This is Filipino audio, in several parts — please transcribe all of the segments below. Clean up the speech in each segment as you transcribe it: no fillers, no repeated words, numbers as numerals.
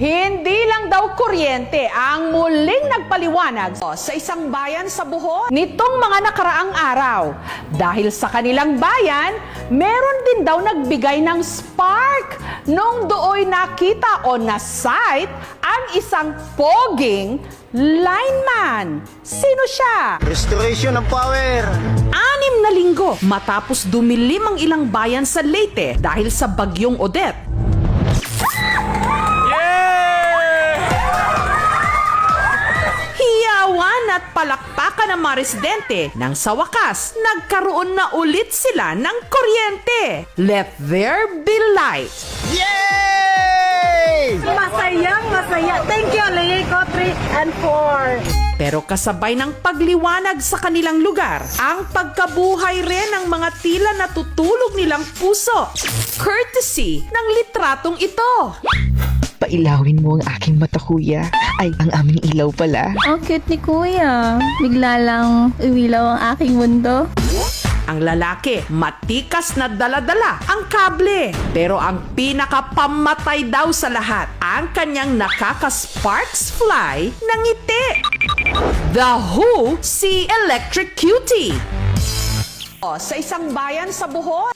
Hindi lang daw kuryente ang muling nagpaliwanag sa isang bayan sa Bohol nitong mga nakaraang araw. Dahil sa kanilang bayan, meron din daw nagbigay ng spark nung dooy nakita o na-sight ang isang poging lineman. Sino siya? Restoration ng power! 6 na linggo matapos dumilim ang ilang bayan sa Leyte dahil sa bagyong Odette. Hiyawan at palakpakan ng mga residente nang sa wakas, nagkaroon na ulit sila ng kuryente. Let there be light. Yay! Masayang masaya. Thank you, Leiko 3 and 4. Pero kasabay ng pagliwanag sa kanilang lugar, ang pagkabuhay rin ng mga tila natutulog nilang puso. Courtesy ng litratong ito. Pailawin mo ang aking mata, kuya. Ay, ang aming ilaw pala. Ang cute ni Kuya. Bigla lang umilaw ang aking mundo. Ang lalaki, matikas na dala-dala ang kable. Pero ang pinakapamatay daw sa lahat, ang kanyang nakaka-sparks fly ng ngiti. The Who si Electric Cutie. Sa isang bayan sa Bohol,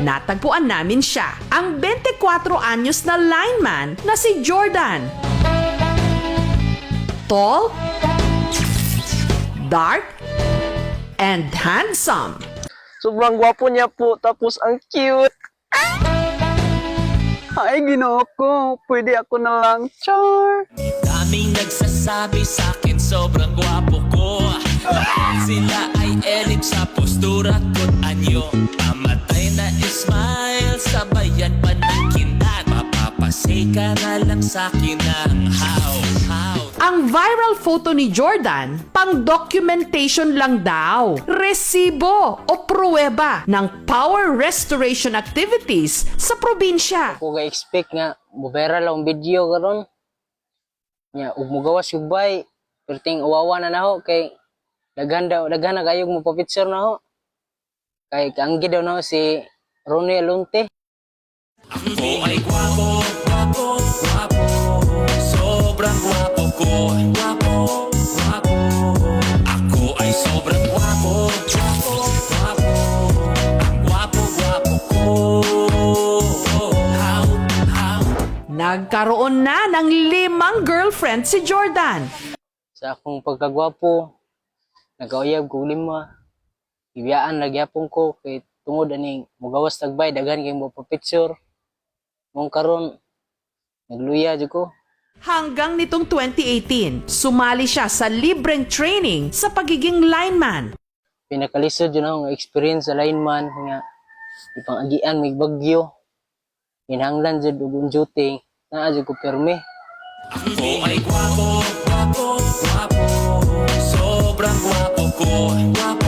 natagpuan namin siya, ang 24 anyos na lineman na si Jordan. Tall, dark, and handsome. Sobrang gwapo niya po, tapos ang cute. Ay, Ginoo ko, pwede ako na lang, char. Daming nagsasabi sa'kin sobrang gwapo ko. Lahat sila ay elip sa postura ko't anyo. Pamatay na smile, sabayan pa ng kinat. Mapapasay ka na lang sa'kin ng how. Ang viral photo ni Jordan, pang documentation lang daw. Resibo o pruweba ng power restoration activities sa probinsya. Ako ga-expect nga, mubera lang video karon. Nya, ug mugawas yung bay, perting uwawa na naho, kay daghan na kayong mapapicture na ho. Kay kaanggi daw na ho si Ronnie Alunte. Ako ay gwapo, gwapo, gwapo. Sobrang gwapo ko. Gwapo, gwapo. Ako ay sobrang gwapo, gwapo, gwapo. Ang gwapo, gwapo ko. How? Nagkaroon na ng 5 girlfriend si Jordan. Sa akong pagkagwapo, nagauyab ko 5. Ibiyaan nagyapon ko kay tungod aning mugawas tagbay daghan kay mo pa-picture. Mong karon nagluya jud ko. Hanggang nitong 2018, sumali siya sa libreng training sa pagiging lineman. Pinakalisod yun akong experience sa lineman nga ipangagian may bagyo. Hinanglan jud og duty naa jud ko permi. Ako ay gwapo, gwapo, gwapo. Sobrang gwapo ko. Gwapo.